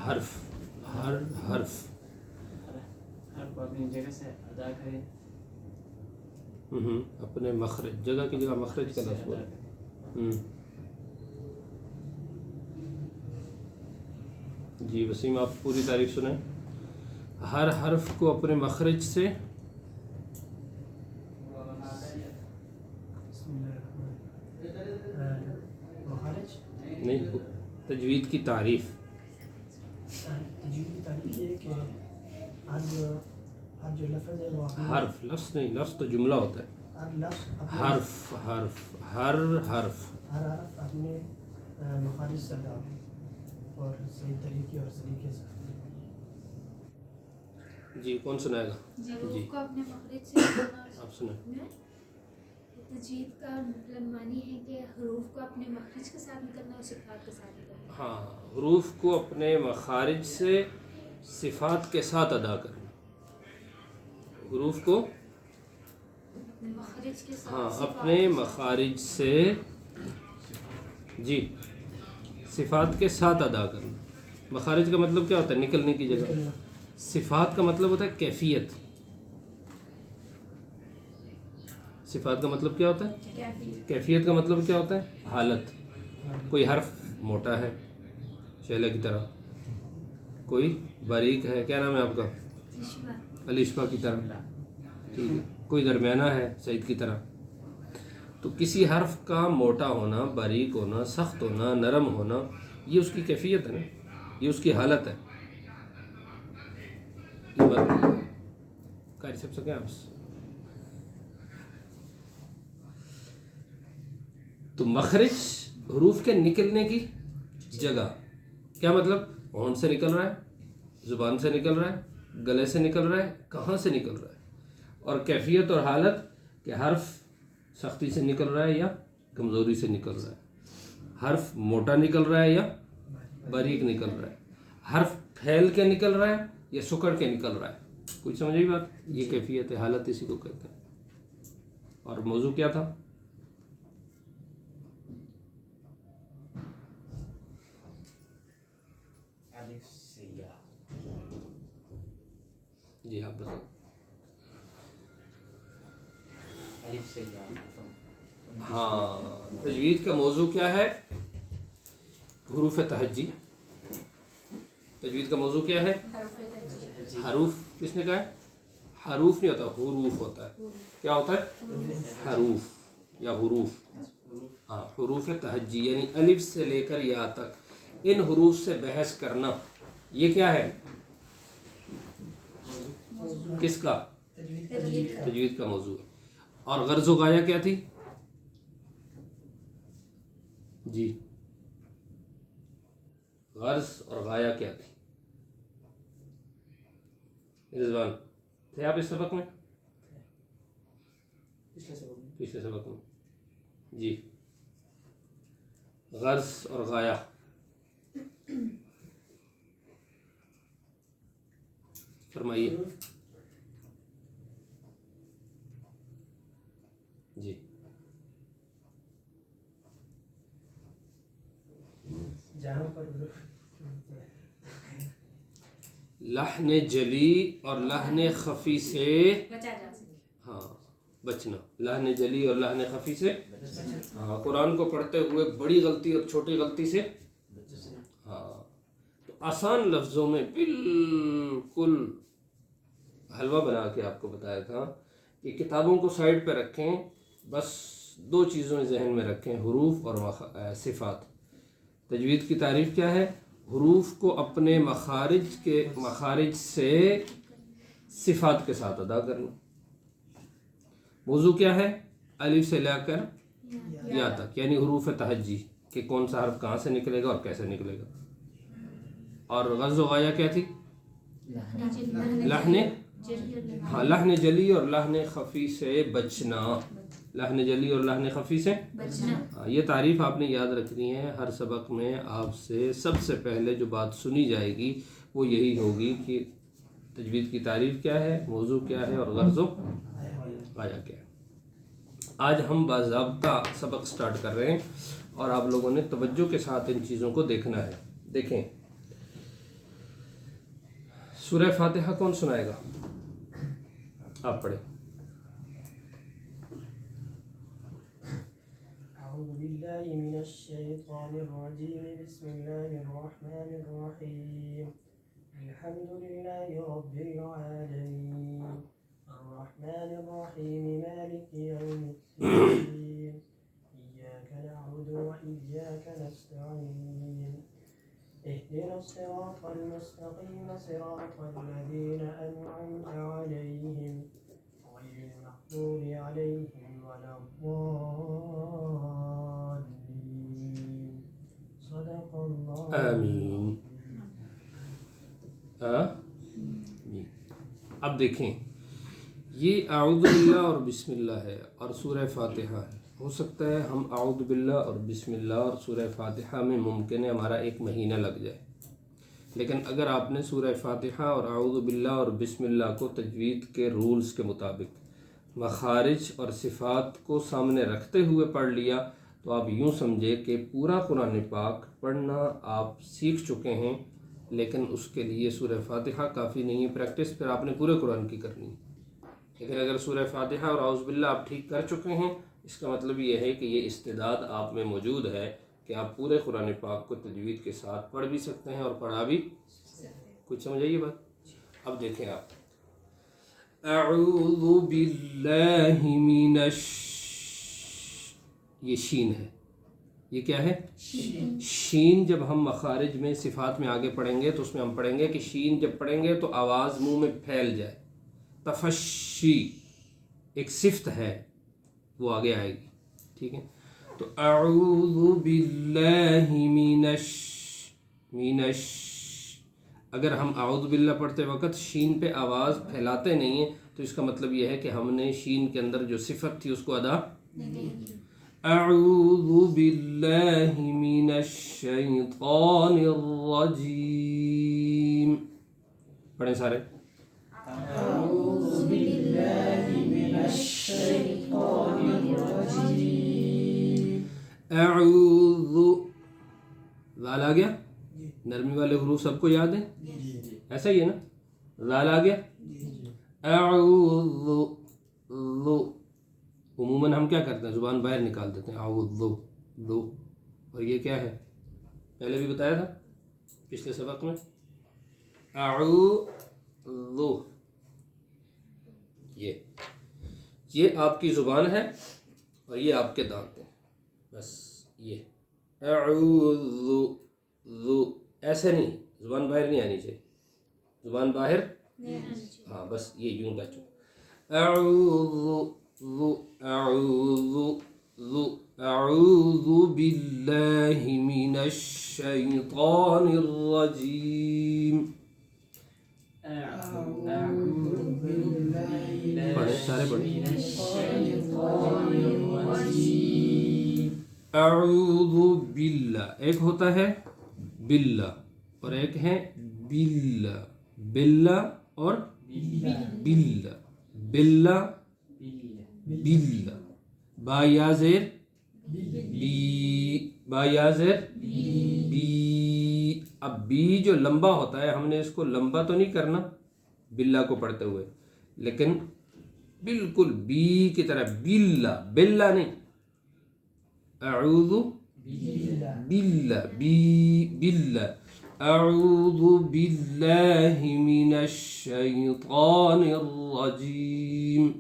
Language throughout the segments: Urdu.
حرف ہر حرف کو اپنی جگہ سے ادا کرے، اپنے مخرج، جگہ کی جگہ مخرج کا لفظ بولے۔ جی وسیم آپ پوری تعریف سنیں۔ ہر حرف کو اپنے مخرج سے مخارج نہیں، تجوید کی تعریف۔ تجوید کی تعریف یہ ہے کہ ہر جو لفظ ہے وہ حرف، لفظ نہیں، لفظ تو جملہ ہوتا ہے۔ ہر لفظ حرف حرف ہر حرف ہر حرف اپنے مخارج سے ادا ہو اور صحیح طریقے اور سلیقے سے۔ جی کون سنائے گا؟ حروف کو اپنے مخرج سے آپ سنیں۔ تجوید کا مطلب معنی ہے کہ حروف کو اپنے مخرج کے ساتھ نکلنا اور صفات کے ساتھ نکلنا۔ ہاں، حروف کو اپنے مخارج سے صفات کے ساتھ ادا کرنا۔ حروف کو اپنے مخرج کے ساتھ ہاں صفات اپنے کے ساتھ۔ مخارج سے جی صفات کے ساتھ ادا کرنا۔ مخارج کا مطلب کیا ہوتا ہے؟ نکلنے کی جگہ۔ صفات کا مطلب ہوتا ہے کیفیت۔ صفات کا مطلب کیا ہوتا ہے؟ کیفیت کا مطلب کیا ہوتا ہے؟ حالت۔ کوئی حرف موٹا ہے شعلہ کی طرح، کوئی باریک ہے، کیا نام ہے آپ کا؟ الشبا کی طرح، ٹھیک ہے، کوئی درمیانہ ہے سعید کی طرح۔ تو کسی حرف کا موٹا ہونا، باریک ہونا، سخت ہونا، نرم ہونا، یہ اس کی کیفیت ہے نا، یہ اس کی حالت ہے۔ یہ بات قاری صاحب سے کیا آپ سے؟ تو مخرج حروف کے نکلنے کی جگہ، کیا مطلب؟ ہونٹ سے نکل رہا ہے، زبان سے نکل رہا ہے، گلے سے نکل رہا ہے، کہاں سے نکل رہا ہے، اور کیفیت اور حالت کہ حرف سختی سے نکل رہا ہے یا کمزوری سے نکل رہا ہے، حرف موٹا نکل رہا ہے یا باریک نکل رہا ہے، حرف پھیل کے نکل رہا ہے یا سکڑ کے نکل رہا ہے۔ کچھ سمجھ بات؟ یہ کیفیت ہے، حالت اسی کو کہتے ہیں۔ اور موضوع کیا تھا؟ جی آپ بتائیں۔ ہاں، تجوید کا موضوع کیا ہے؟ حروف تہجی۔ تجوید کا موضوع کیا ہے؟ حروف۔ کس نے کہا ہے؟ حروف نہیں ہوتا، حروف ہوتا ہے۔ کیا ہوتا ہے؟ حروف یا حروف۔ ہاں، حروف تہجی یعنی الف سے لے کر یا تک ان حروف سے بحث کرنا، یہ کیا ہے؟ کس کا؟ تجوید کا موضوع ہے۔ اور غرض و غایہ کیا تھی؟ جی غرض اور غایہ کیا تھی؟ رضوان تھے آپ اس سبق میں؟ پچھلے سبق میں جی غرض اور غایہ فرمائیے۔ جی جہاں پر لحن جلی اور لحن خفی سے ہاں بچنا، لحن جلی اور لحن خفی سے ہاں، قرآن کو پڑھتے ہوئے بڑی غلطی اور چھوٹی غلطی سے ہاں، تو آسان لفظوں میں بالکل حلوہ بنا کے آپ کو بتایا تھا کہ کتابوں کو سائڈ پہ رکھیں، بس دو چیزوں ذہن میں رکھیں، حروف اور صفات۔ تجوید کی تعریف کیا ہے؟ حروف کو اپنے مخارج سے صفات کے ساتھ ادا کرنا۔ موضوع کیا ہے؟ الف سے لے کر یا تک، یعنی حروف تہجی کہ کون سا حرف کہاں سے نکلے گا اور کیسے نکلے گا۔ اور غرض و غایہ کیا تھی؟ لحن جلی اور لحن خفی سے بچنا، لحن جلی اور لحن خفی سے بچنا۔ یہ تعریف آپ نے یاد رکھنی ہے۔ ہر سبق میں آپ سے سب سے پہلے جو بات سنی جائے گی وہ یہی ہوگی کہ تجوید کی تعریف کیا ہے، موضوع کیا ہے، اور غرض و غایہ کیا ہے۔ آج ہم باضابطہ سبق سٹارٹ کر رہے ہیں اور آپ لوگوں نے توجہ کے ساتھ ان چیزوں کو دیکھنا ہے۔ دیکھیں سورہ فاتحہ کون سنائے گا؟ آپ پڑھیں. أعوذ بالله من الشيطان الرجيم بسم الله الرحمن الرحيم الحمد لله رب العالمين الرحمن الرحيم مالك يوم الدين إياك نعبد وإياك نستعين اهدنا الصراط المستقيم صراط الذين أنعمت عليهم غير المغضوب عليهم ولا الضالين صدق الله آمین. اب دیکھیں یہ اعوذ باللہ اور بسم اللہ ہے اور سورہ فاتحہ ہے. ہو سکتا ہے ہم اعوذ باللہ اور بسم اللہ اور سورہ فاتحہ میں ممکن ہے ہمارا 1 مہینہ لگ جائے، لیکن اگر آپ نے سورہ فاتحہ اور اعوذ باللہ اور بسم اللہ کو تجوید کے رولز کے مطابق مخارج اور صفات کو سامنے رکھتے ہوئے پڑھ لیا تو آپ یوں سمجھے کہ پورا قرآن پاک پڑھنا آپ سیکھ چکے ہیں، لیکن اس کے لیے سورہ فاتحہ کافی نہیں ہے. پریکٹس پھر آپ نے پورے قرآن کی کرنی ہے. لیکن اگر سورہ فاتحہ اور اعوذ باللہ آپ ٹھیک کر چکے ہیں، اس کا مطلب یہ ہے کہ یہ استعداد آپ میں موجود ہے کہ آپ پورے قرآن پاک کو تجوید کے ساتھ پڑھ بھی سکتے ہیں اور پڑھا بھی. کچھ سمجھ آئیے بات؟ اب دیکھیں آپ اعوذ باللہ من یہ شین ہے. یہ کیا ہے؟ شین. جب ہم مخارج میں صفات میں آگے پڑھیں گے تو اس میں ہم پڑھیں گے کہ شین جب پڑھیں گے تو آواز منہ میں پھیل جائے. تفشی ایک صفت ہے وہ آگے آئے گی. ٹھیک ہے، تو اعوذ باللہ من اگر ہم اعوذ باللہ پڑھتے وقت شین پہ آواز پھیلاتے نہیں ہیں تو اس کا مطلب یہ ہے کہ ہم نے شین کے اندر جو صفت تھی اس کو ادا اعوذ باللہ من الشیطان الرجیم. پڑھیں سارے. أعوذ بالله من الشيطان الرجيم. اعوذ لال آ گیا. نرمی والے حروف سب کو یاد ہیں؟ ایسا ہی ہے نا. لال آ گیا. اعوذ عموماً ہم کیا کرتے ہیں زبان باہر نکال دیتے ہیں اعوذ لو. اور یہ کیا ہے؟ پہلے بھی بتایا تھا پچھلے سبق میں. اعوذ یہ آپ کی زبان ہے اور یہ آپ کے دانت ہیں. بس یہ اعوذ ایسے نہیں، زبان باہر نہیں آنی چاہیے. زبان باہر ہاں بس یہ یوں کا چو. اعوذ باللہ من الشیطان الرجیم. پڑھیں سارے پڑھیں. اعوذ باللہ ایک ہوتا ہے باللہ اور ایک ہے باللہ. باللہ اور باللہ. باللہ باللہ. با یا زیر بی. با یا زیر بی. اب بی جو لمبا ہوتا ہے ہم نے اس کو لمبا تو نہیں کرنا باللہ کو پڑھتے ہوئے، لیکن بالکل بی کی طرح باللہ. باللہ نہیں. اعوذ باللہ بی باللہ. اعوذ باللہ من الشیطان الرجیم.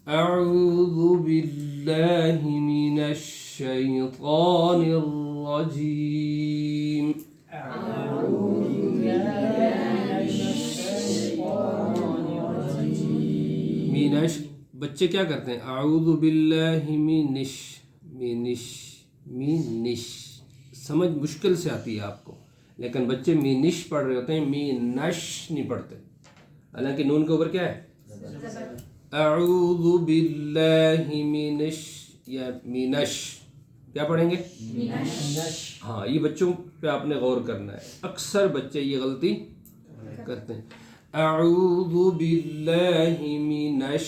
اعوذ باللہ من الشیطان الرجیم. مینش بچے کیا کرتے ہیں؟ اعوذ باللہ منش مینش سمجھ مشکل سے آتی ہے آپ کو، لیکن بچے مینش پڑھ رہے ہوتے ہیں، مینش نہیں پڑھتے. حالانکہ نون کے اوپر کیا ہے؟ اعوذ باللہ منش یا مینش. کیا پڑھیں گے؟ ہاں یہ بچوں پہ آپ نے غور کرنا ہے. اکثر بچے یہ غلطی کرتے ہیں. اعوذ باللہ منش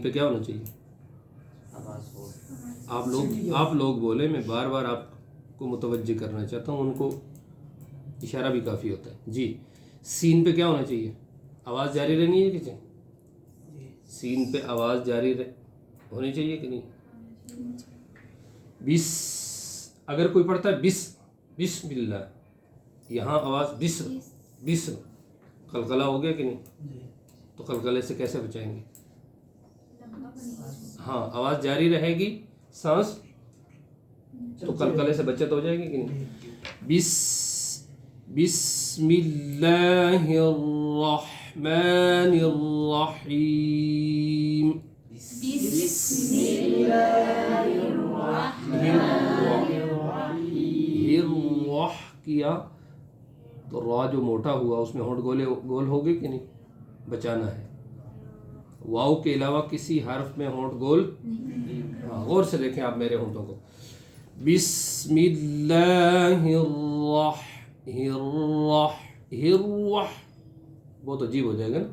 سین پہ کیا ہونا چاہیے؟ آواز ہو آپ لوگ بولے، میں بار بار آپ کو متوجہ کرنا چاہتا ہوں، ان کو اشارہ بھی کافی ہوتا ہے. جی سین پہ کیا ہونا چاہیے؟ آواز جاری رہنی ہے کسی؟ سین پہ آواز جاری ہونی چاہیے کہ نہیں؟ اگر کوئی پڑھتا ہے بسم اللہ، یہاں آواز بس قلقلہ ہو گیا کہ نہیں؟ تو قلقلے سے کیسے بچائیں گے؟ ہاں آواز جاری رہے گی، سانس تو قلقلے سے بچت ہو جائے گی کہ نہیں؟ بسم اللہ الرحمن الرحیم. الرح کیا تو را جو موٹا ہوا اس میں ہونٹ گول ہو گئے کہ نہیں؟ بچانا ہے. واؤ کے علاوہ کسی حرف میں ہونٹ گول؟ ہاں غور سے دیکھیں آپ میرے ہونٹوں کو. بسم اللہ بہت عجیب ہو جائے گا نا.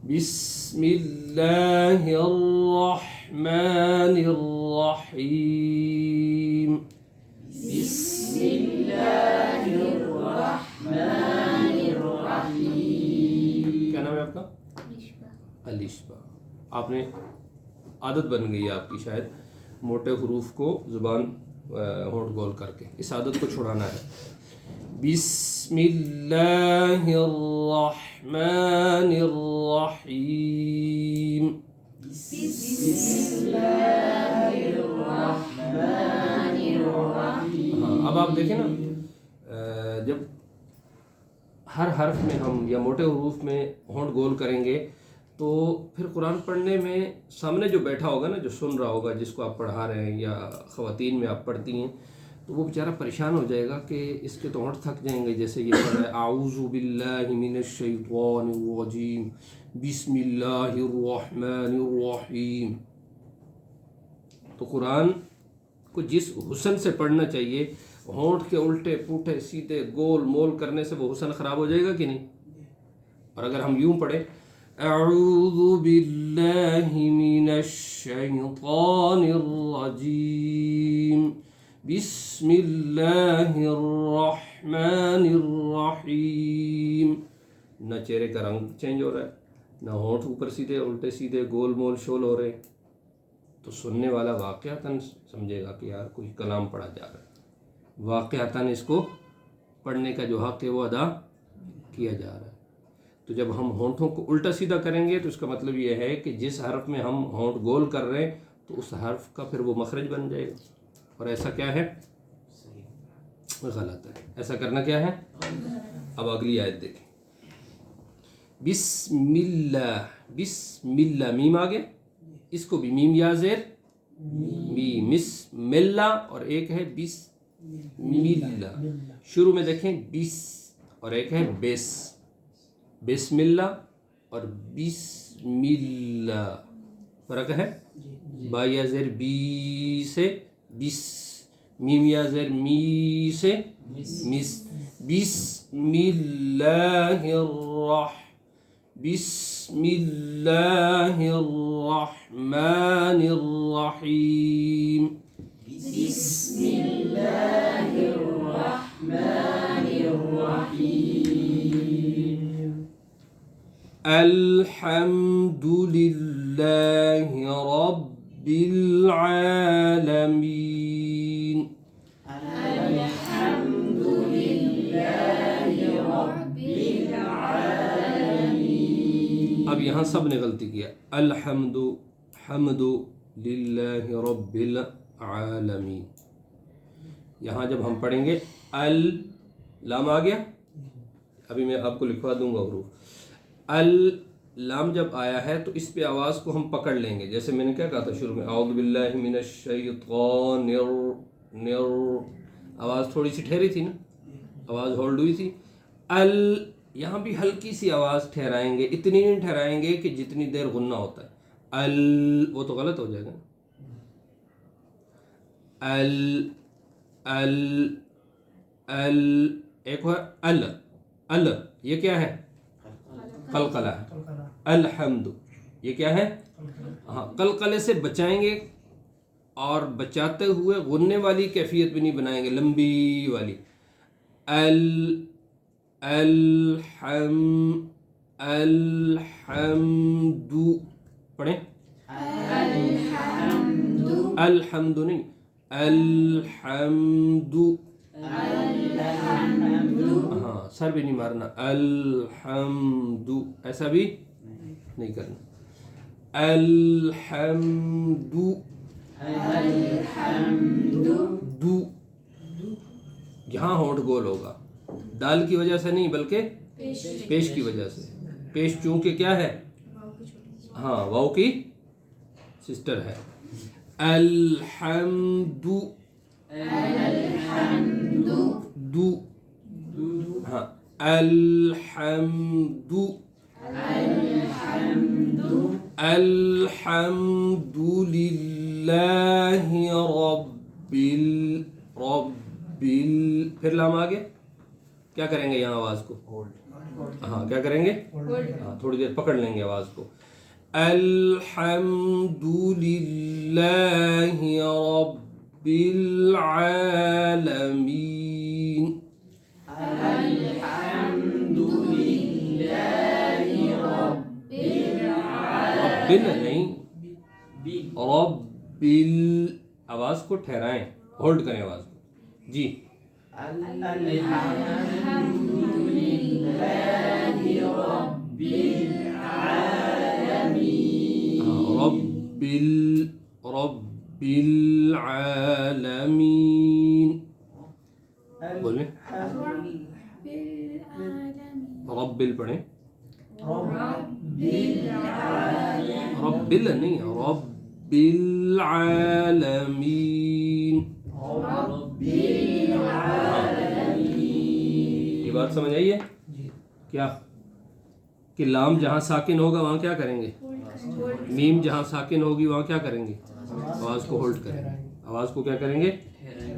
بسم اللہ الرحمن الرحیم. کیا نام ہے آپ کا؟ الشبا. آپ نے عادت بن گئی ہے آپ کی شاید موٹے حروف کو زبان ہونٹ گول کر کے، اس عادت کو چھڑانا ہے. بسم اللہ الرحمن الرحیم. ہاں اب آپ دیکھیں نا، جب ہر حرف میں ہم یا موٹے حروف میں ہونٹ گول کریں گے تو پھر قرآن پڑھنے میں سامنے جو بیٹھا ہوگا نا، جو سن رہا ہوگا، جس کو آپ پڑھا رہے ہیں یا خواتین میں آپ پڑھتی ہیں، تو وہ بیچارہ پریشان ہو جائے گا کہ اس کے تو ہونٹ تھک جائیں گے. جیسے یہ پڑھ رہا ہے اعوذ باللہ من الشیطان الرجیم بسم اللہ الرحمن الرحیم. تو قرآن کو جس حسن سے پڑھنا چاہیے، ہونٹ کے الٹے پوٹے سیدھے گول مول کرنے سے وہ حسن خراب ہو جائے گا کہ نہیں؟ اور اگر ہم یوں پڑھیں اعوذ باللہ من الشیطان الرجیم بسم اللہ الرحمن الرحیم، نہ چہرے کا رنگ چینج ہو رہا ہے، نہ ہونٹ اوپر سیدھے الٹے سیدھے گول مول شول ہو رہے، تو سننے والا واقعتاً سمجھے گا کہ یار کوئی کلام پڑھا جا رہا ہے، واقعتاً اس کو پڑھنے کا جو حق ہے وہ ادا کیا جا رہا ہے. تو جب ہم ہونٹوں کو الٹا سیدھا کریں گے تو اس کا مطلب یہ ہے کہ جس حرف میں ہم ہونٹ گول کر رہے ہیں تو اس حرف کا پھر وہ مخرج بن جائے گا، اور ایسا کیا ہے؟ غلط ہے. ایسا کرنا کیا ہے؟ اب اگلی آیت دیکھیں. بسم اللہ میم آ گیا، اس کو بھی میم یا زیر میم، بسم اللہ، اور ایک ہے بسم اللہ. شروع میں دیکھیں بس اور ایک ہے بسم اللہ اور بسم اللہ، فرق ہے. با یا زیر بی سے بس، میم یا زیر می سے مس. بسم اللہ الرحمن الرحیم. الحمد للہ رب العالمین. اب یہاں سب نے غلطی کیا. حمد للہ رب العالمین. یہاں جب ہم پڑھیں گے لام آ گیا، ابھی میں آپ کو لکھوا دوں گا حروف. لام جب آیا ہے تو اس پہ آواز کو ہم پکڑ لیں گے، جیسے میں نے کیا کہا تھا شروع میں، اعوذ باللہ من الشیطان آواز تھوڑی سی ٹھہری تھی نا، آواز ہولڈ ہوئی تھی. یہاں بھی ہلکی سی آواز ٹھہرائیں گے، اتنی نہیں ٹھہرائیں گے کہ جتنی دیر غنہ ہوتا ہے. وہ تو غلط ہو جائے گا. ایک ہے ال، یہ کیا ہے؟ قلقلہ ہے. الحمد یہ کیا ہے؟ ہاں قلقلے سے بچائیں گے، اور بچاتے ہوئے غننے والی کیفیت بھی نہیں بنائیں گے، لمبی والی. الحمد پڑھیں، الحمد نہیں، الحمد. ہاں سر بھی نہیں مارنا، الحمد ایسا بھی نہیں کرنا. الحمد دو، یہاں ہونٹ گول ہوگا، دال کی وجہ سے نہیں بلکہ پیش کی وجہ سے. پیش چونکہ کیا ہے؟ ہاں واو کی سسٹر ہے. الحمد دو، ہاں الحمد، الحمد للہ پھر لام آگے کیا کریں گے یہاں آواز کو؟ ہاں کیا کریں گے؟ ہاں تھوڑی دیر پکڑ لیں گے آواز کو. الحمد للہ رب العالمین. رب نہیں، رب آواز کو ٹھہرائیں، ہولڈ کریں آواز کو. جی رب العالمین بولیں، رب پڑھیں، رب نہیں، رب العالمین. یہ بات سمجھ آئی ہے کیا؟ کہ لام جہاں ساکن ہوگا وہاں کیا کریں گے؟ میم جہاں ساکن ہوگی وہاں کیا کریں گے؟ آواز کو ہولڈ کریں گے. آواز کو کیا کریں گے؟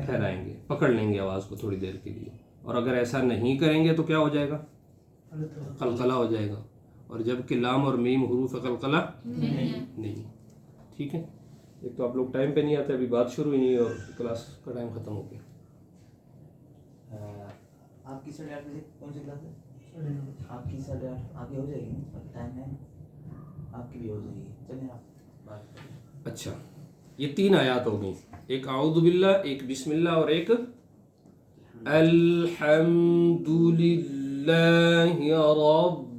ٹھہرائیں گے، پکڑ لیں گے آواز کو تھوڑی دیر کے لیے. اور اگر ایسا نہیں کریں گے تو کیا ہو جائے گا؟ قلقلہ ہو جائے گا. اور جب کہ لام اور میم حروف قلقلہ نہیں. ٹھیک ہے. ایک تو آپ لوگ ٹائم پہ نہیں آتے، ابھی بات شروع ہی نہیں اور کلاس کا ٹائم ختم ہو گیا. آپ کی 8:30 بجے کون سی کلاس ہے؟ آپ کی 8:30 آپ کی ہو جائے گی، ٹائم ہے آپ کی بھی ہو جائے گی. چلیں آپ بات کریں. اچھا یہ 3 آیات ہو گئیں، ایک اعوذ باللہ، ایک بسم اللہ، اور ایک الحمد للہ رب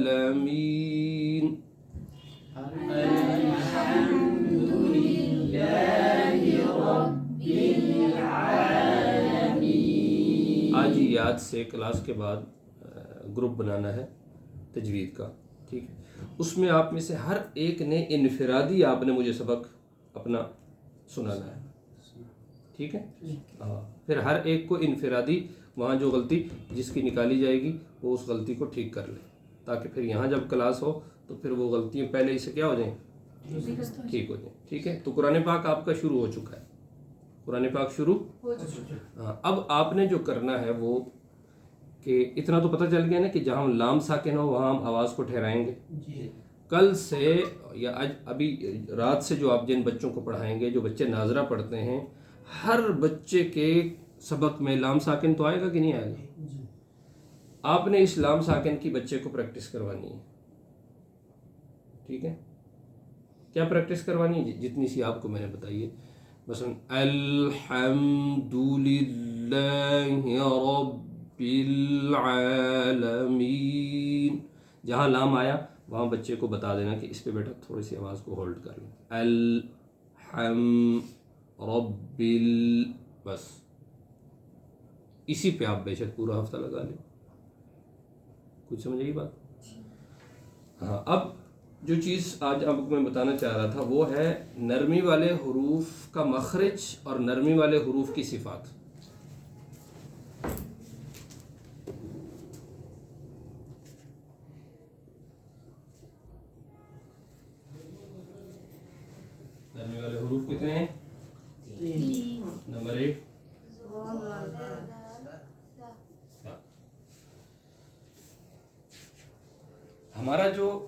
العالمین. آج ہی یاد سے کلاس کے بعد گروپ بنانا ہے تجوید کا، ٹھیک ہے. اس میں آپ میں سے ہر ایک نے انفرادی آپ نے مجھے سبق اپنا سنانا ہے، ٹھیک ہے. ہاں پھر ہر ایک کو انفرادی وہاں جو غلطی جس کی نکالی جائے گی وہ اس غلطی کو ٹھیک کر لے، تاکہ پھر یہاں جب کلاس ہو تو پھر وہ غلطیاں پہلے ہی سے کیا ہو جائیں؟ ٹھیک ہو جائیں. ٹھیک ہے. تو قرآن پاک آپ کا شروع ہو چکا ہے، قرآن پاک شروع. ہاں اب آپ نے جو کرنا ہے وہ کہ اتنا تو پتہ چل گیا نا کہ جہاں لام ساکن ہو وہاں ہم آواز کو ٹھہرائیں گے. کل سے یا ابھی رات سے جو آپ جن بچوں کو پڑھائیں گے، جو بچے ناظرہ پڑھتے ہیں، ہر بچے کے سبق میں لام ساکن تو آئے گا کہ نہیں آئے گا؟ آپ نے اس لام ساکن کی بچے کو پریکٹس کروانی ہے. ٹھیک ہے. کیا پریکٹس کروانی ہے؟ جتنی سی آپ کو میں نے بتائی ہے. مثلا الحمد للہ رب العالمین، جہاں لام آیا وہاں بچے کو بتا دینا کہ اس پہ بیٹا تھوڑی سی آواز کو ہولڈ کر لیں. الحمد رب بس اسی پہ آپ بے شک پورا ہفتہ لگا لیں. کچھ سمجھ آئی بات؟ ہاں اب جو چیز آج آپ کو میں بتانا چاہ رہا تھا وہ ہے نرمی والے حروف کا مخرج اور نرمی والے حروف کی صفات. نرمی والے حروف کتنے ہیں؟ 3. نمبر 1 ہمارا جو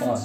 5।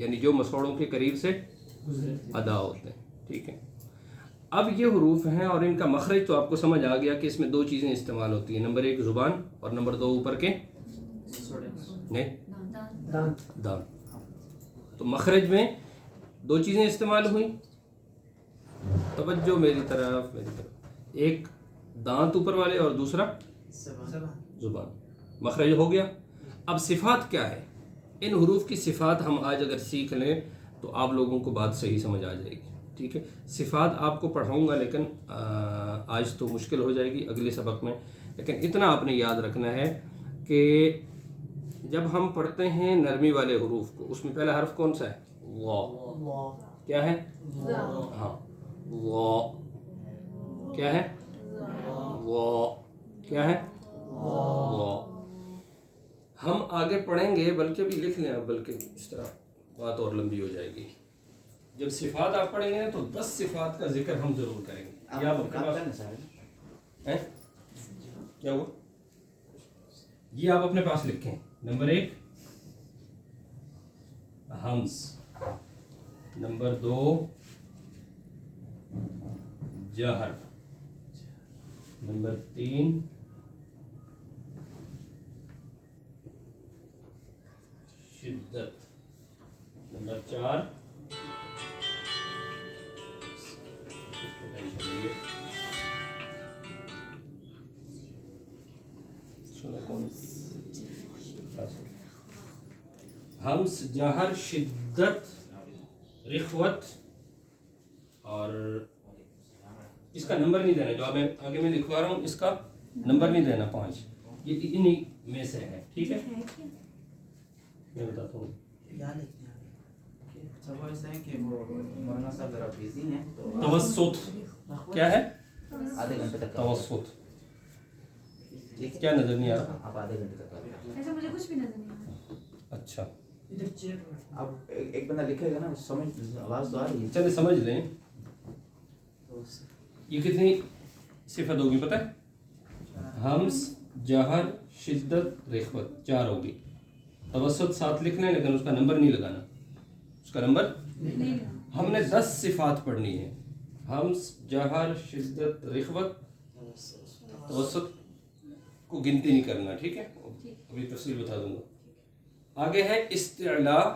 یعنی جو مسوڑوں کے قریب سے ادا ہوتے ہیں. ٹھیک ہے. اب یہ حروف ہیں اور ان کا مخرج تو آپ کو سمجھ آ گیا کہ اس میں دو چیزیں استعمال ہوتی ہیں. نمبر 1 زبان اور نمبر 2 اوپر کے نہیں دان. تو مخرج میں دو چیزیں استعمال ہوئیں. توجہ میری طرف. ایک دانت اوپر والے اور دوسرا زبان. مخرج ہو گیا. اب صفات کیا ہے؟ ان حروف کی صفات ہم آج اگر سیکھ لیں تو آپ لوگوں کو بات صحیح سمجھ آ جائے گی. ٹھیک ہے. صفات آپ کو پڑھاؤں گا لیکن آج تو مشکل ہو جائے گی اگلے سبق میں. لیکن اتنا آپ نے یاد رکھنا ہے کہ جب ہم پڑھتے ہیں نرمی والے حروف کو اس میں پہلا حرف کون سا ہے؟ وا. کیا ہے؟ ہاں وا. کیا ہے؟ وا. کیا ہے؟ وا. ہم آگے پڑھیں گے بلکہ بھی لکھ لیں آپ, بلکہ اس طرح بات اور لمبی ہو جائے گی. جب صفات آپ پڑھیں گے تو 10 صفات کا ذکر ہم ضرور کریں گے. یہ آپ اپنے پاس کیا ہوا؟ یہ آپ اپنے پاس لکھیں. نمبر 1 ہمس. نمبر 2 جہر. نمبر 3 شدت. نمبر 4 ہمس جہر شدت رخوت. اور اس کا نمبر نہیں دینا, جو آگے میں لکھوا رہا ہوں اس کا نمبر نہیں دینا. 5 یہ انہی میں سے ہے. ٹھیک ہے, میں بتاتا ہوں. وہ ایسا ہے کہ وہ مولانا صاحب ذرا بزی ہیں تو توسط کیا ہے؟ آدھے گھنٹے تک. توسط کیا نظر نہیں آ رہا؟ آپ آدھے گھنٹے تک. ایسا مجھے کچھ بھی نظر نہیں آ رہا. اچھا اب ایک بندہ لکھے گا نا, سمجھ آواز تو آ رہی ہے. چلے سمجھ لیں. یہ کتنی صفت ہوگی پتہ ہے؟ ہمس جہر شدت رخوت 4 ہوگی. توسط 7 لکھنا ہے لیکن اس کا نمبر نہیں لگانا. اس کا نمبر ہم نے 10 صفات پڑھنی ہے. ہمس جہر شدت رخوت توسط کو گنتی نہیں کرنا. ٹھیک ہے, ابھی تفصیل بتا دوں گا. آگے ہے استعلاء.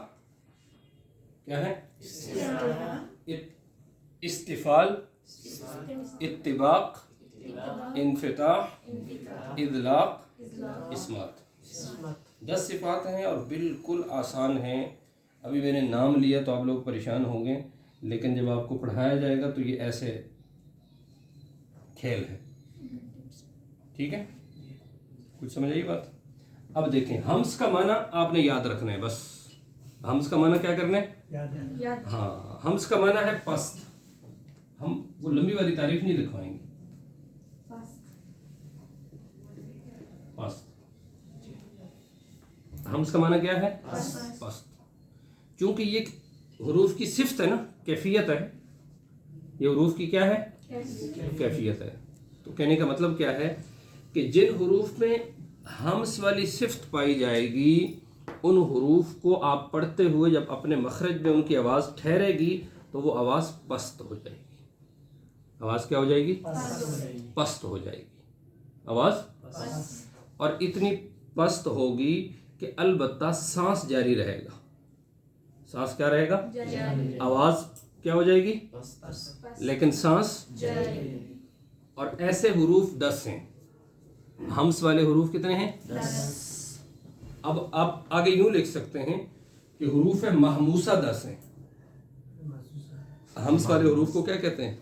کیا ہے؟ استفال, اتباق, انفتاح, اطلاق, اسمات. 10 صفات ہیں اور بالکل آسان ہیں. ابھی میں نے نام لیا تو آپ لوگ پریشان ہوں گے, لیکن جب آپ کو پڑھایا جائے گا تو یہ ایسے کھیل ہے. ٹھیک ہے, کچھ سمجھ آئی بات؟ اب دیکھیں, ہمس کا معنی آپ نے یاد رکھنا ہے. بس ہمس کا معنی کیا کرنا ہے؟ ہاں, ہمس کا معنی ہے پست. ہم وہ لمبی والی تعریف نہیں لکھوائیں گے. پست. ہمس کا معنی کیا ہے؟ پست. چونکہ یہ حروف کی صفت ہے نا, کیفیت ہے. یہ حروف کی کیا ہے؟ کیفیت ہے. تو کہنے کا مطلب کیا ہے کہ جن حروف میں ہمس والی صفت پائی جائے گی ان حروف کو آپ پڑھتے ہوئے جب اپنے مخرج میں ان کی آواز ٹھہرے گی تو وہ آواز پست ہو جائے گی. آواز کیا ہو جائے گی؟ پست ہو جائے گی. آواز اور اتنی پست ہوگی کہ البتہ سانس جاری رہے گا. سانس کیا رہے گا؟ آواز کیا ہو جائے گی؟ لیکن سانس. اور ایسے حروف 10 ہیں. ہمس والے حروف کتنے ہیں؟ 10. اب آپ آگے یوں لکھ سکتے ہیں کہ حروف محموسہ 10 ہیں. ہمس والے حروف کو کیا کہتے ہیں؟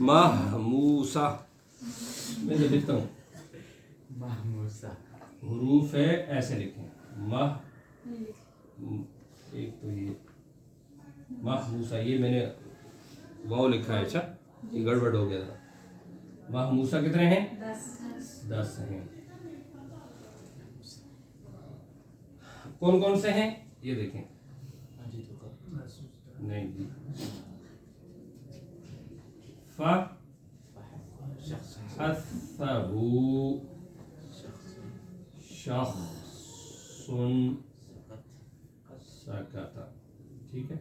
محموسہ. میں جو لکھتا ہوں محموسہ حروف ہے ایسے لکھیں. ایک تو یہ محموسہ, یہ میں نے واو لکھا ہے. اچھا, یہ گڑبڑ ہو گیا تھا. محموسہ کتنے ہیں؟ 10 ہیں. کون کون سے ہیں یہ دیکھیں. نہیں جی, فحثه شخص سکت. ٹھیک ہے.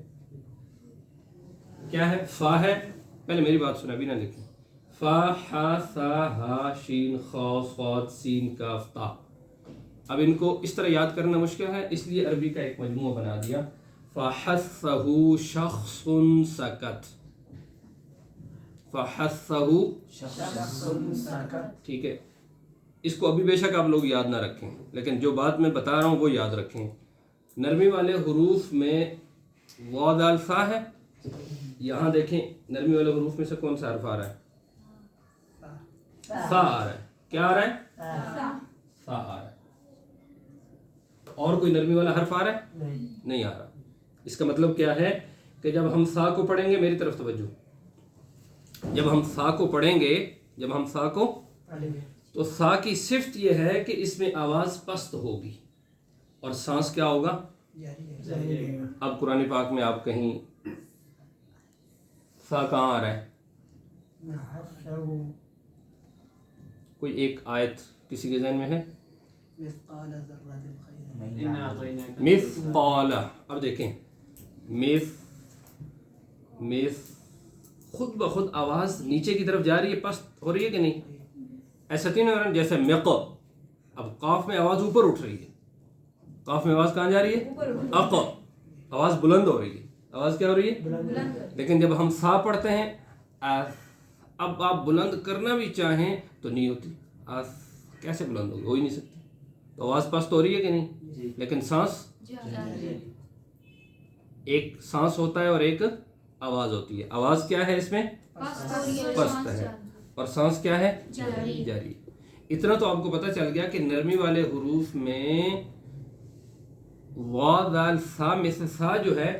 کیا ہے؟ فا ہے. پہلے میری بات سنا بھی نہ لکھیں. فا ہا سا ہا شین خا صاد سین کاف تا. اب ان کو اس طرح یاد کرنا مشکل ہے، اس لیے عربی کا ایک مجموعہ بنا دیا. فحثہ شخص سکت. فحثہ، ٹھیک ہے. اس کو ابھی بے شک آپ لوگ یاد نہ رکھیں، لیکن جو بات میں بتا رہا ہوں وہ یاد رکھیں. نرمی والے حروف میں وا دال فا ہے. یہاں دیکھیں نرمی والے حروف میں سے کون سا حرف آ رہا ہے؟ فا آ رہا ہے. کیا آ رہا ہے؟ فا آ رہا ہے. اور کوئی نرمی والا حرف آ رہا ہے؟ نہیں آ رہا. اس کا مطلب کیا ہے کہ جب ہم سا کو پڑھیں گے، میری طرف توجہ، جب ہم سا کو پڑھیں گے، جب ہم سا کو، تو سا کی صفت یہ ہے کہ اس میں آواز پست ہوگی اور سانس کیا ہوگا؟ اب قرآن پاک میں آپ کہیں سا کہاں آ رہا ہے؟ کوئی ایک آیت کسی کے ذہن میں ہے؟ مثقال. اب دیکھیں خود بخود آواز نیچے کی طرف جا رہی ہے، پست ہو رہی ہے کہ نہیں؟ ایسا نہیں ہو رہا جیسے مق. اب قاف میں آواز اوپر اٹھ رہی ہے. قاف میں آواز کہاں جا رہی ہے؟ اق. آواز بلند ہو رہی ہے. آواز کیا ہو رہی ہے؟ لیکن جب ہم سا پڑھتے ہیں، اب آپ بلند کرنا بھی چاہیں تو نہیں ہوتی. کیسے بلند ہوگی؟ ہو ہی نہیں سکتی. تو آواز پست ہو رہی ہے کہ نہیں؟ لیکن سانس، ایک سانس ہوتا ہے اور ایک آواز ہوتی ہے. آواز کیا ہے اس میں؟ پست ہے. اور سانس کیا ہے؟ جاری. اتنا تو آپ کو پتہ چل گیا کہ نرمی والے حروف میں وا دال سا میں سے سا جو ہے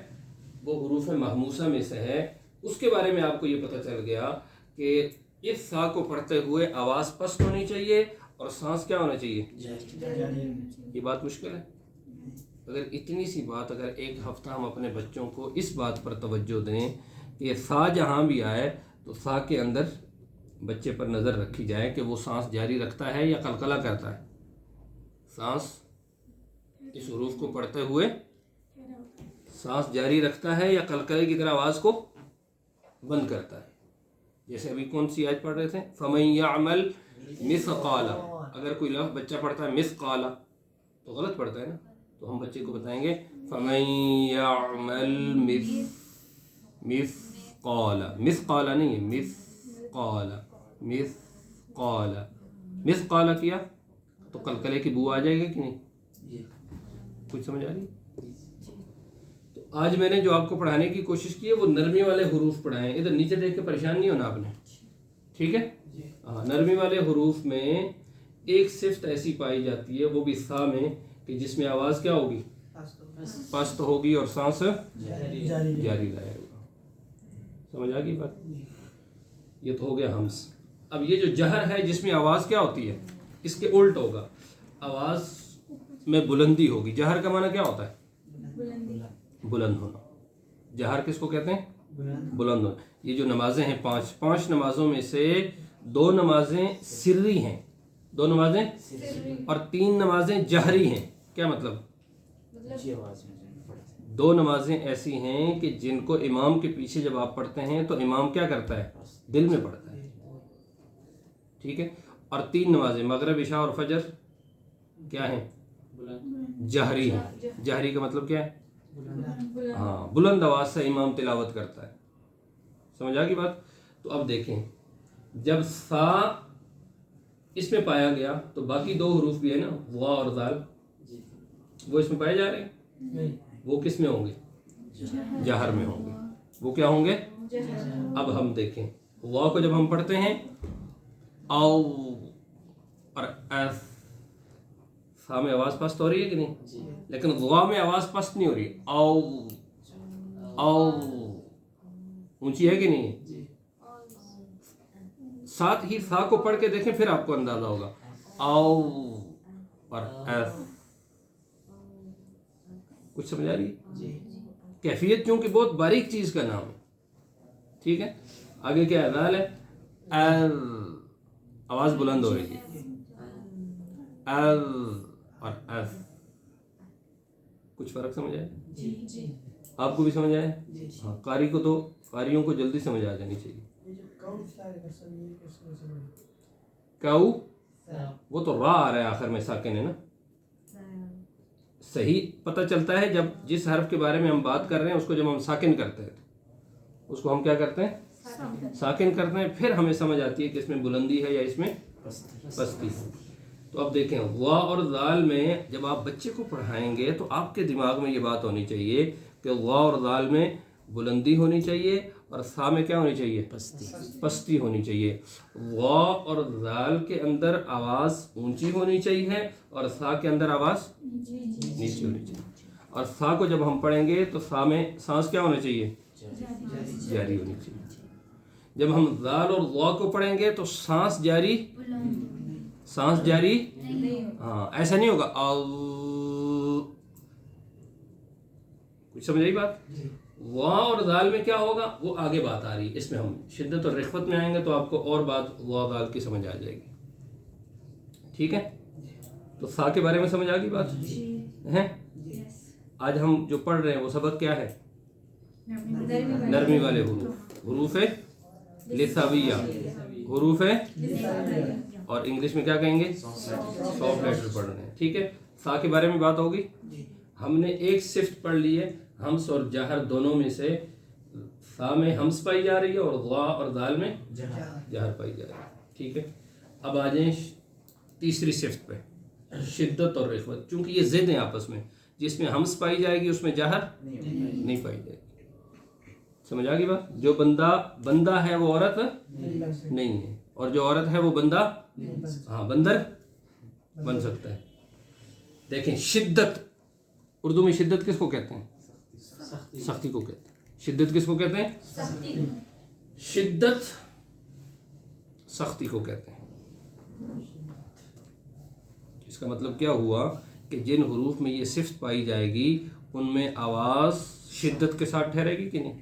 وہ حروف محموسہ میں سے ہے. اس کے بارے میں آپ کو یہ پتہ چل گیا کہ اس سا کو پڑھتے ہوئے آواز پست ہونی چاہیے اور سانس کیا ہونا چاہیے؟ یہ بات مشکل ہے. اگر اتنی سی بات، اگر ایک ہفتہ ہم اپنے بچوں کو اس بات پر توجہ دیں کہ سا جہاں بھی آئے تو سا کے اندر بچے پر نظر رکھی جائے کہ وہ سانس جاری رکھتا ہے یا قلقلہ کرتا ہے. سانس اس حروف کو پڑھتے ہوئے سانس جاری رکھتا ہے یا قلقلے کی طرح آواز کو بند کرتا ہے. جیسے ابھی کون سی آیت پڑھ رہے تھے؟ فَمَن يَعْمَلْ مِثْقَالَ. اگر کوئی لفظ بچہ پڑھتا ہے مثقال تو غلط پڑھتا ہے نا، تو ہم بچے کو بتائیں گے فَمَن يَعْمَلْ مثقال. مثقال نہیں ہے، مثقال. مثقال مثقال کیا تو قلقلے کی بو آ جائے گی کہ نہیں؟ کچھ سمجھ آ رہی؟ تو آج میں نے جو آپ کو پڑھانے کی کوشش کی ہے وہ نرمی والے حروف پڑھائے ہیں. ادھر نیچے دیکھ کے پریشان نہیں ہونا آپ نے، ٹھیک ہے؟ ہاں، نرمی والے حروف میں ایک صفت ایسی پائی جاتی ہے، وہ بھی سا میں، کہ جس میں آواز کیا ہوگی؟ پست ہوگی اور سانس جاری رہے گا. سمجھ آ گئی بات؟ یہ تو ہو گیا ہمس. اب یہ جو جہر ہے جس میں آواز کیا ہوتی ہے، اس کے الٹ ہوگا، آواز میں بلندی ہوگی. جہر کا معنی کیا ہوتا ہے؟ بلند ہونا. جہر کس کو کہتے ہیں؟ بلند ہونا. یہ جو نمازیں ہیں پانچ نمازوں میں سے 2 نمازیں سری ہیں، 2 نمازیں اور 3 نمازیں جہری ہیں. کیا مطلب؟ 2 نمازیں ایسی ہیں کہ جن کو امام کے پیچھے جب آپ پڑھتے ہیں تو امام کیا کرتا ہے؟ دل میں پڑھتا ہے، ٹھیک ہے. اور 3 نمازیں مغرب، عشاء اور فجر کیا ہیں؟ جہری ہیں. جہری کا مطلب کیا ہے؟ ہاں، بلند آواز سے امام تلاوت کرتا ہے. سمجھ آ گئی بات؟ تو اب دیکھیں، جب سا اس میں پایا گیا تو باقی 2 حروف بھی ہے نا، وا اور ذال، وہ اس میں پائے جا رہے ہیں. وہ کس میں ہوں گے؟ جہر میں ہوں گے. وہ کیا ہوں گے؟ اب ہم دیکھیں، وا کو جب ہم پڑھتے ہیں او اور ایف، سا میں آواز پست ہو رہی ہے کہ نہیں؟ لیکن وا میں آواز پست نہیں ہو رہی. او اونچی ہے کہ نہیں؟ ساتھ ہی سا کو پڑھ کے دیکھیں پھر آپ کو اندازہ ہوگا. او اور ایف. کچھ سمجھ آ رہی ہے؟ کیفیت چونکہ بہت باریک چیز کا نام ہے، ٹھیک ہے. آگے کیا ہے؟ ذال ہے. آواز بلند ہو رہی ہے. اور ایف. کچھ فرق سمجھ آئے؟ آپ کو بھی سمجھ آیا؟ جی ہاں، قاری کو تو قاریوں کو جلدی سمجھ آ جانی چاہیے. یہ جو کاؤنٹ تھا سر یہ کیسے سمجھ کاؤ وہ تو را آ رہا ہے آخر میں ساکن ہے نا. صحیح پتہ چلتا ہے جب جس حرف کے بارے میں ہم بات کر رہے ہیں اس کو جب ہم ساکن کرتے ہیں تو اس کو ہم کیا کرتے ہیں؟ ساکن کرتے ہیں. پھر ہمیں سمجھ آتی ہے کہ اس میں بلندی ہے یا اس میں پستی ہے. تو اب دیکھیں وا اور ذال میں جب آپ بچے کو پڑھائیں گے تو آپ کے دماغ میں یہ بات ہونی چاہیے کہ وا اور ذال میں بلندی ہونی چاہیے اور سا میں کیا ہونی چاہیے؟ پستی ہونی چاہیے. وا اور ذال کے اندر آواز اونچی ہونی چاہیے اور سا کے اندر آواز نیچی ہونی چاہیے. اور سا کو جب ہم پڑھیں گے تو سا میں سانس کیا ہونا چاہیے؟ جاری ہونی چاہیے. جب ہم ذال اور وا کو پڑھیں گے تو سانس جاری ہاں ایسا نہیں ہوگا. کچھ سمجھ آئی بات؟ وا اور ذال میں کیا ہوگا وہ آگے بات آ رہی ہے. اس میں ہم شدت اور رخوت میں آئیں گے تو آپ کو اور بات وا ذال کی سمجھ آ جائے گی. ٹھیک ہے، تو سا کے بارے میں سمجھ آ گئی بات ہے. آج ہم جو پڑھ رہے ہیں وہ سبق کیا ہے؟ نرمی والے حروف، حروف لساویہ، حروف اور انگلش میں کیا کہیں گے؟ سافٹ لیٹر پڑھ رہے ہیں. ٹھیک ہے، سا کے بارے میں بات ہوگی. ہم نے ایک صفت پڑھ لی ہے، ہمس اور جہر دونوں میں سے سا میں ہمس پائی جا رہی ہے اور وا اور ذال میں جہر پائی جا رہی ہے. ٹھیک ہے، اب آ جائیں تیسری صفت پہ، شدت اور رخوت. چونکہ یہ ضد ہیں آپس میں، جس میں ہمس پائی جائے گی اس میں جہر نہیں پائی جائے گی. سمجھ آ گئی بات؟ جو بندہ ہے وہ عورت نہیں ہے اور جو عورت ہے وہ بندہ ہاں بندر بن سکتا ہے. دیکھیں شدت، اردو میں شدت کس کو کہتے ہیں؟ سختی کو کہتے ہیں. شدت کس کو کہتے ہیں؟ شدت سختی کو کہتے ہیں. اس کا مطلب کیا ہوا کہ جن حروف میں یہ صفت پائی جائے گی ان میں آواز شدت کے ساتھ ٹھہرے گی کہ نہیں؟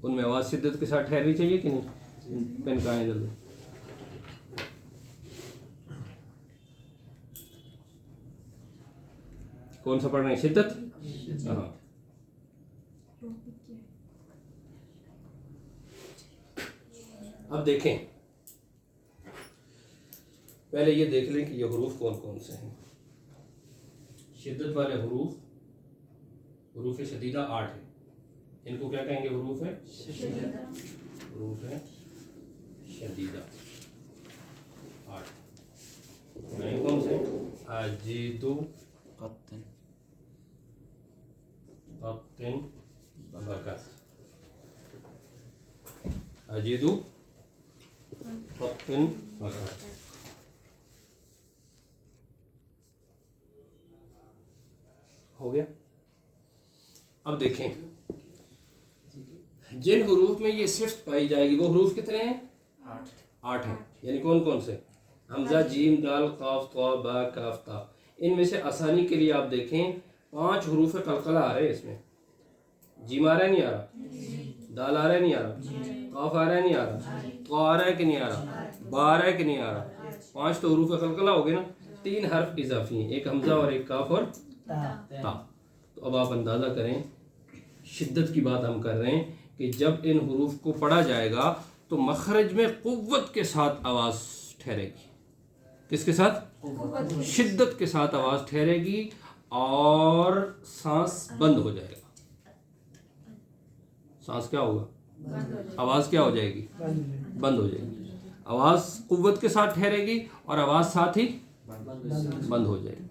ان میں آواز شدت کے ساتھ ٹھہرنی چاہیے کہ نہیں؟ پین کہاں ہے جلدی؟ کون سا پڑھ رہے ہیں؟ شدت. ہاں اب دیکھیں، پہلے یہ دیکھ لیں کہ یہ حروف کون کون سے ہیں. شدت والے حروف، حروف شدیدہ 8 ہیں. ان کو کیا کہیں گے؟ حروف ہے شدیدہ 8. کون سے؟ اجیدو، قطن، برکت. اجیدو، قطن، برکت. ہو گیا. اب دیکھیں جن حروف میں یہ صفت پائی جائے گی وہ حروف کتنے ہیں؟ 8 ہیں. یعنی کون کون سے؟ حمزہ، جیم، دال، قاف، طا، با، کاف، تا. ان میں سے آسانی کے لیے آپ دیکھیں 5 حروف قلقلہ آ رہے ہیں. اس میں جیم آ رہا ہے نہیں آ رہا؟ دال آ رہا ہے نہیں آ رہا؟ قاف آ رہا ہے نہیں آ رہا؟ طا آ رہا ہے کہ نہیں آ رہا؟ با آ رہا ہے کہ نہیں آ رہا؟ 5 تو حروف قلقلہ ہو گئے نا. 3 حرف اضافی ہیں، ایک حمزہ اور ایک کاف اور تا. تو اب آپ اندازہ کریں، شدت کی بات ہم کر رہے ہیں کہ جب ان حروف کو پڑھا جائے گا تو مخرج میں قوت کے ساتھ آواز ٹھہرے گی. کس کے ساتھ؟ شدت کے ساتھ آواز ٹھہرے گی اور سانس بند ہو جائے گا. سانس کیا ہوگا؟ آواز کیا ہو جائے گی؟ بند ہو جائے گی. آواز قوت کے ساتھ ٹھہرے گی اور آواز ساتھ ہی بند ہو جائے گی.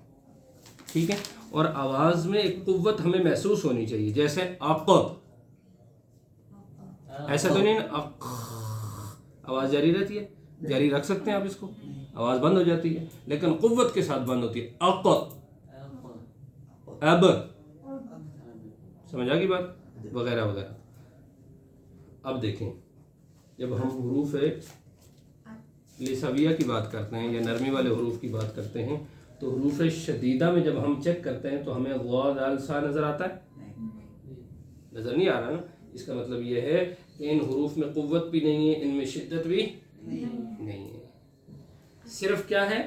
ٹھیک ہے، اور آواز میں ایک قوت ہمیں محسوس ہونی چاہیے، جیسے اق، ایسا تو نہیں نا آواز جاری رہتی ہے، جاری رکھ سکتے ہیں آپ اس کو، آواز بند ہو جاتی ہے لیکن قوت کے ساتھ بند ہوتی ہے. اق، اب، سمجھ آ گئی بات، وغیرہ وغیرہ. اب دیکھیں جب ہم حروف لساویہ کی بات کرتے ہیں یا نرمی والے حروف کی بات کرتے ہیں تو حروف شدیدہ میں جب ہم چیک کرتے ہیں تو ہمیں غا، دال، سا نظر آتا ہے؟ نظر نہیں آ رہا نا. اس کا مطلب یہ ہے کہ ان حروف میں قوت بھی نہیں ہے، ان میں شدت بھی نہیں ہے. صرف کیا ہے؟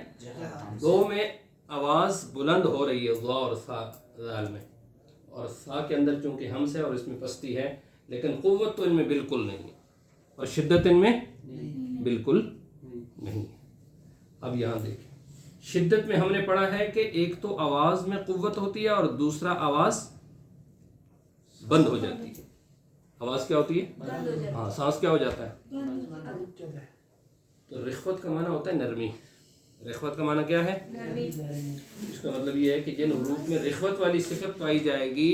2 میں آواز بلند ہو رہی ہے، غا اور سا، دال میں، اور سا کے اندر چونکہ ہمس ہے اور اس میں پستی ہے، لیکن قوت تو ان میں بالکل نہیں ہے اور شدت ان میں بالکل نہیں ہے۔ اب یہاں دیکھیں، شدت میں ہم نے پڑھا ہے کہ ایک تو آواز میں قوت ہوتی ہے اور دوسرا آواز بند ہو جاتی ہے۔ آواز کیا ہوتی ہے؟ ہاں، سانس کیا ہو جاتا ہے؟ تو رخوت کا معنی ہوتا ہے نرمی۔ رخوت کا معنی کیا ہے؟ اس کا مطلب یہ ہے کہ جن حروف میں رخوت والی صفت پائی جائے گی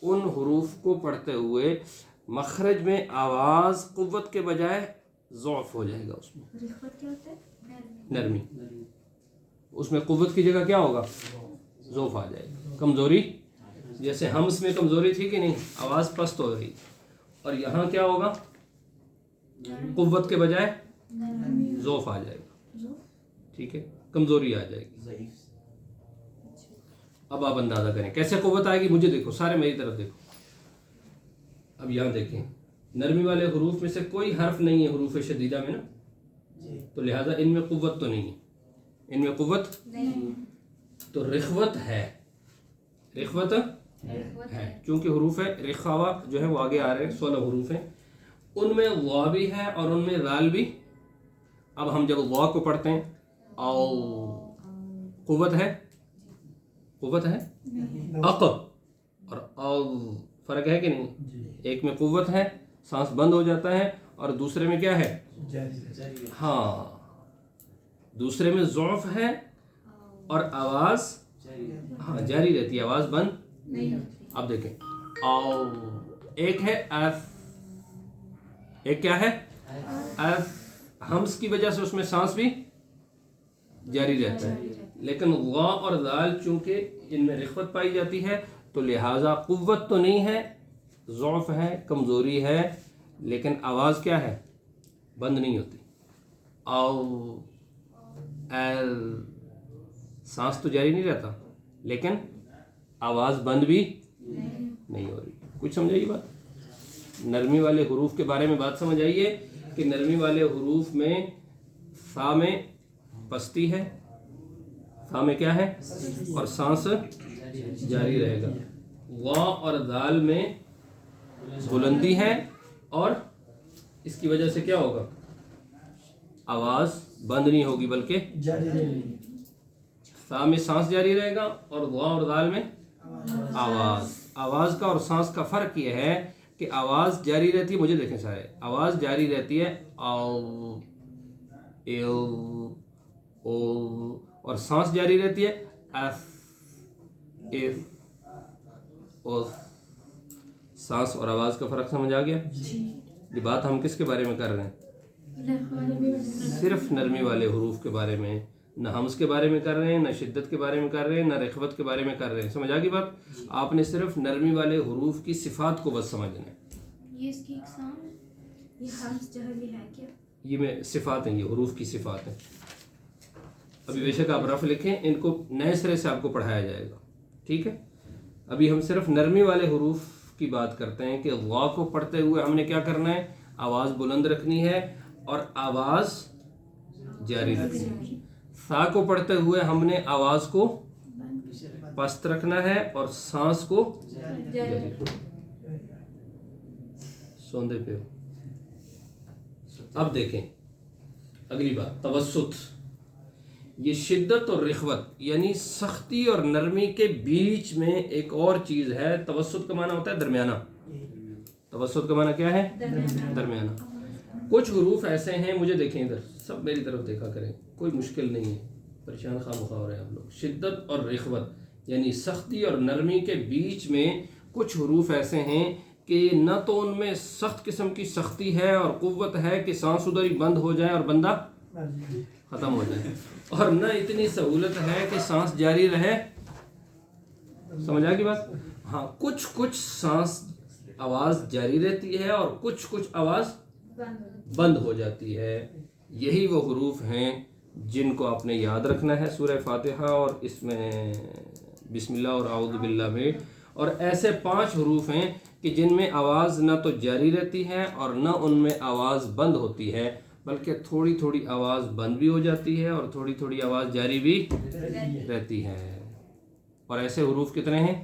ان حروف کو پڑھتے ہوئے مخرج میں آواز قوت کے بجائے ضعف ہو جائے گا، اس میں رخوت کیا ہوتا ہے؟ نرمی، اس میں قوت کی جگہ کیا ہوگا؟ ضعف آ جائے گا، کمزوری۔ جیسے ہمس میں کمزوری تھی کہ نہیں، آواز پست ہو رہی، اور یہاں کیا ہوگا؟ قوت کے بجائے ضعف آ جائے گا، ٹھیک ہے، کمزوری آ جائے گی۔ اب آپ اندازہ کریں کیسے قوت آئے گی، مجھے دیکھو، سارے میری طرف دیکھو۔ اب یہاں دیکھیں، نرمی والے حروف میں سے کوئی حرف نہیں ہے حروف شدیدہ میں نا، تو لہٰذا ان میں قوت تو نہیں ہے، ان میں قوت تو رخوت ہے، رخوت ہے، چونکہ حروف رخاوہ جو ہے وہ آگے آ رہے ہیں، 16 حروف ہیں، ان میں وا بھی ہے اور ان میں ذال بھی۔ اب ہم جب وا کو پڑھتے ہیں او، قوت ہے، قوت ہے، اق اور او فرق ہے کہ نہیں؟ ایک میں قوت ہے، سانس بند ہو جاتا ہے، اور دوسرے میں کیا ہے؟ ہاں، دوسرے میں ضعف ہے اور آواز ہاں جاری رہتی ہے، آواز بند نہیں ہوتی۔ اب دیکھیں، او ایک ہے اف، ایک کیا ہے؟ اف، ہمس کی وجہ سے اس میں سانس بھی جاری رہتا ہے، لیکن غا اور ذال چونکہ ان میں رخوت پائی جاتی ہے تو لہٰذا قوت تو نہیں ہے، ضعف ہے، کمزوری ہے، لیکن آواز کیا ہے؟ بند نہیں ہوتی۔ او ایل، سانس تو جاری نہیں رہتا لیکن آواز بند بھی نہیں ہو رہی۔ کچھ سمجھائیے بات؟ نرمی والے حروف کے بارے میں بات سمجھ آئیے کہ نرمی والے حروف میں سا میں پستی ہے، سا میں کیا ہے؟ اور سانس جاری رہے گا۔ وا اور دال میں بلندی ہے اور اس کی وجہ سے کیا ہوگا؟ آواز بند نہیں ہوگی بلکہ جاری رہے گی۔ سا میں سانس جاری رہے گا اور وا اور دال میں آواز۔ آواز کا اور سانس کا فرق یہ ہے کہ آواز جاری رہتی ہے، مجھے دیکھیں سارے، آواز جاری رہتی ہے او ایو او، اور سانس جاری رہتی ہے اف اف او۔ سانس اور آواز کا فرق سمجھ آ گیا؟ یہ بات ہم کس کے بارے میں کر رہے ہیں؟ صرف نرمی والے حروف کے بارے میں، نہ ہمس کے بارے میں کر رہے ہیں، نہ شدت کے بارے میں کر رہے ہیں، نہ رخوت کے بارے میں کر رہے ہیں۔ سمجھ آ گئی بات؟ آپ نے صرف نرمی والے حروف کی صفات کو بس سمجھنا ہے۔ یہ اس کی اقسام، یہ حمز جہر یہ ہے کیا؟ یہ میں صفات ہیں، یہ حروف کی صفات ہیں۔ ابھی بے شک آپ رف لکھیں، ان کو نئے سرے سے آپ کو پڑھایا جائے گا، ٹھیک ہے؟ ابھی ہم صرف نرمی والے حروف کی بات کرتے ہیں کہ غا کو پڑھتے ہوئے ہم نے کیا کرنا ہے؟ آواز بلند رکھنی ہے اور آواز جاری رکھنی ہے۔ سا کو پڑھتے ہوئے ہم نے آواز کو پست رکھنا ہے اور سانس کو جاری رکھنا ہے۔ سوندے پہ ہو۔ اب دیکھیں اگلی بات، توسط۔ یہ شدت اور رخوت یعنی سختی اور نرمی کے بیچ میں ایک اور چیز ہے۔ توسط کا معنی ہوتا ہے درمیانہ۔ توسط کا معنی کیا ہے؟ درمیانہ۔ کچھ حروف ایسے ہیں، مجھے دیکھیں ادھر، سب میری طرف دیکھا کریں، کوئی مشکل نہیں ہے، پریشان خواہ ہو رہے ہیں آپ لوگ۔ شدت اور رخوت یعنی سختی اور نرمی کے بیچ میں کچھ حروف ایسے ہیں کہ نہ تو ان میں سخت قسم کی سختی ہے اور قوت ہے کہ سانس ادھر ہی بند ہو جائے اور بندہ ختم ہو جائے، اور نہ اتنی سہولت ہے کہ سانس جاری رہے۔ سمجھ آ گئی بات؟ ہاں، کچھ سانس آواز جاری رہتی ہے اور کچھ آواز بند ہو جاتی ہے۔ یہی وہ حروف ہیں جن کو آپ نے یاد رکھنا ہے سورہ فاتحہ اور اس میں بسم اللہ اور اعوذ باللہ میں، اور ایسے 5 حروف ہیں کہ جن میں آواز نہ تو جاری رہتی ہے اور نہ ان میں آواز بند ہوتی ہے، بلکہ تھوڑی تھوڑی آواز بند بھی ہو جاتی ہے اور تھوڑی تھوڑی آواز جاری بھی رہتی ہے۔ اور ایسے حروف کتنے ہیں؟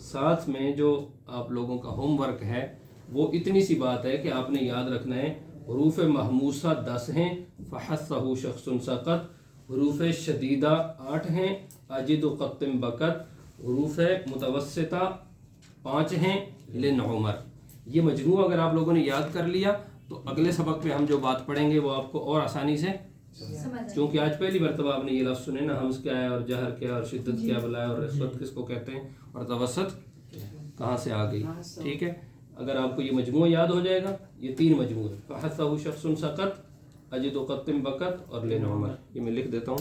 ساتھ میں جو آپ لوگوں کا ہوم ورک ہے وہ اتنی سی بات ہے کہ آپ نے یاد رکھنا ہے حروف محموسہ 10 ہیں، فحثہ شخص سقط، حروف شدیدہ 8 ہیں، اجد قطم بکت، حروف متوسطہ 5 ہیں، لن عمر. یہ مجموعہ اگر آپ لوگوں نے یاد کر لیا تو اگلے سبق پہ ہم جو بات پڑھیں گے وہ آپ کو اور آسانی سے، کیونکہ آج پہلی مرتبہ آپ نے یہ لفظ سنے نا، حمز کیا ہے اور جہر کیا اور شدت کیا بلایا اور رسوت کس کو کہتے ہیں اور توسط کہاں سے آ گئی. ٹھیک ہے، اگر آپ کو یہ مجموعہ یاد ہو جائے گا، یہ 3 مجموعے فحثہ شخص سقط، اجد قطم بکت اور لن عمر. یہ میں لکھ دیتا ہوں.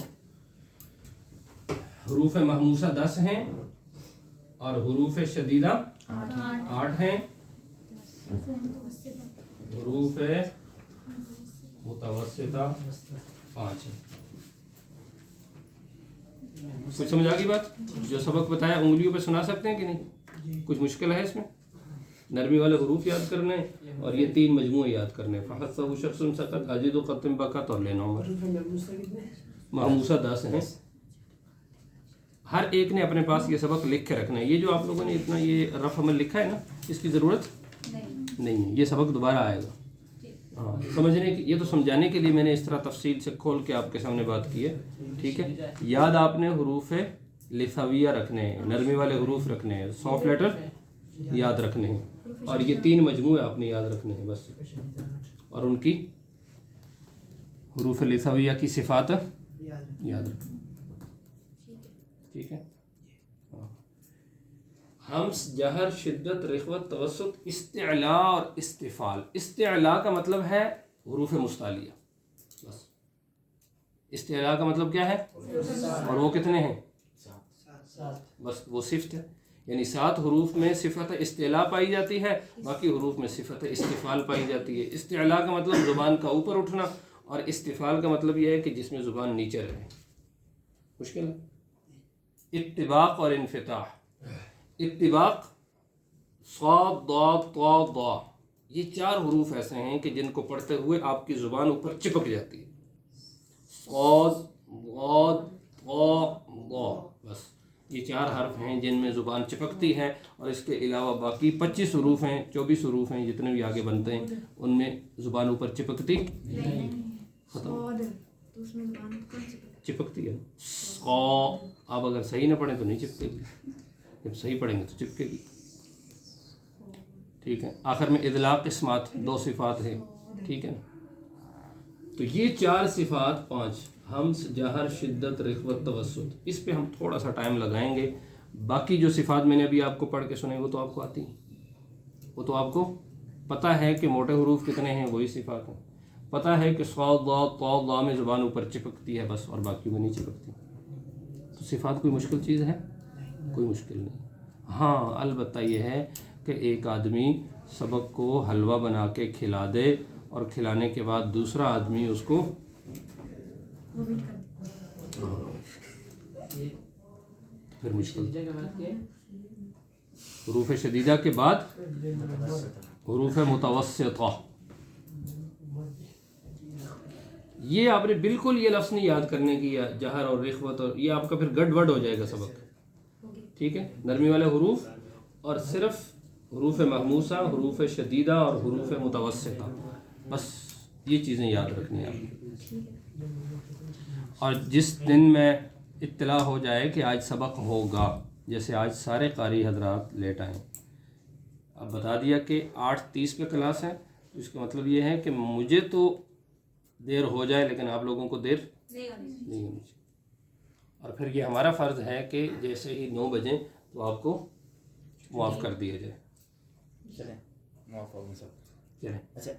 حروف محموسہ 10 ہیں اور حروف شدیدہ 8 ہیں، حروف متوسطہ 5 ہیں. کچھ سمجھ آ گئی بات؟ جو سبق بتایا انگلیوں پہ سنا سکتے ہیں کہ نہیں؟ کچھ مشکل ہے اس میں؟ نرمی والے حروف یاد کرنے اور یہ 3 مجموعے یاد کرنے، فحثہ شخص سقط، اجد قطم بکت اور لن عمر. محموسہ 10 ہیں. ہر ایک نے اپنے پاس یہ سبق لکھ کے رکھنا ہے. یہ جو آپ لوگوں نے اتنا یہ رف عمل لکھا ہے نا، اس کی ضرورت نہیں ہے، یہ سبق دوبارہ آئے گا. ہاں، سمجھنے کی، یہ تو سمجھانے کے لیے میں نے اس طرح تفصیل سے کھول کے آپ کے سامنے بات کی ہے. ٹھیک ہے، یاد آپ نے حروف لثویہ رکھنے ہیں، نرمی والے حروف رکھنے ہیں، سافٹ لیٹر یاد رکھنے ہیں، اور یہ 3 مجموعے آپ نے یاد رکھنے ہیں بس، اور ان کی حروف لثویہ کی صفات یاد رکھیں. ٹھیک ہے، حمز، جہر، شدت، رخوت، توسط، استعلاء اور استفال. استعلاء کا مطلب ہے حروف مستعلیہ بس. استعلاء کا مطلب کیا ہے؟ اور وہ کتنے ہیں؟ بس وہ صفت ہے، یعنی 7 حروف میں صفت استعلاء پائی جاتی ہے، باقی حروف میں صفت استفال پائی جاتی ہے. استعلاء کا مطلب زبان کا اوپر اٹھنا، اور استفال کا مطلب یہ ہے کہ جس میں زبان نیچے رہے. مشکل ہے. اتباق اور انفتاح. اتباق صاد ضاد طا ضا، یہ 4 حروف ایسے ہیں کہ جن کو پڑھتے ہوئے آپ کی زبان اوپر چپک جاتی ہے. صاد ضاد طا ضا، بس یہ 4 حرف ہیں جن میں زبان چپکتی ہے، اور اس کے علاوہ باقی 25 حروف ہیں، 24 حروف ہیں، جتنے بھی آگے بنتے ہیں ان میں زبان اوپر چپکتی ختم چپکتی ہے. آپ اگر صحیح نہ پڑھیں تو نہیں چپکے گی، جب صحیح پڑھیں گے تو چپکے گی. ٹھیک ہے، آخر میں اطلاق اسمات 2 صفات ہیں. ٹھیک ہے نا، تو یہ 4 صفات 5 حمز، جہر، شدت، رخوت، توسط، اس پہ ہم تھوڑا سا ٹائم لگائیں گے. باقی جو صفات میں نے ابھی آپ کو پڑھ کے سنے وہ تو آپ کو آتی ہیں، وہ تو آپ کو پتہ ہے کہ موٹے حروف کتنے ہیں، وہی صفات ہیں. پتہ ہے کہ صاد ضاد طا ضا میں زبان اوپر چپکتی ہے بس، اور باقی میں نہیں چپکتی. تو صفات کوئی مشکل چیز ہے؟ کوئی مشکل نہیں. ہاں، البتہ یہ ہے کہ ایک آدمی سبق کو حلوہ بنا کے کھلا دے اور کھلانے کے بعد دوسرا آدمی اس کو پھر مشکل. حروف شدیدہ کے بعد حروف متوسطہ، یہ آپ نے بالکل یہ لفظ نہیں یاد کرنے کی، جہر اور رخوت، اور یہ آپ کا پھر گڑبڑ ہو جائے گا سبق. ٹھیک ہے، نرمی والے حروف اور صرف حروف محموسہ، حروف شدیدہ اور حروف متوسطہ، بس یہ چیزیں یاد رکھنی ہیں آپ نے. اور جس دن میں اطلاع ہو جائے کہ آج سبق ہوگا، جیسے آج سارے قاری حضرات لیٹ آئیں، اب بتا دیا کہ 8:30 پہ کلاس ہے، تو اس کا مطلب یہ ہے کہ مجھے تو دیر ہو جائے لیکن آپ لوگوں کو دیر نہیں ہونی چاہیے. اور پھر یہ ہمارا فرض ہے کہ جیسے ہی 9 بجیں تو آپ کو معاف کر دیا جائے. چلیں معاف ہو گئے سب. چلیں. اچھا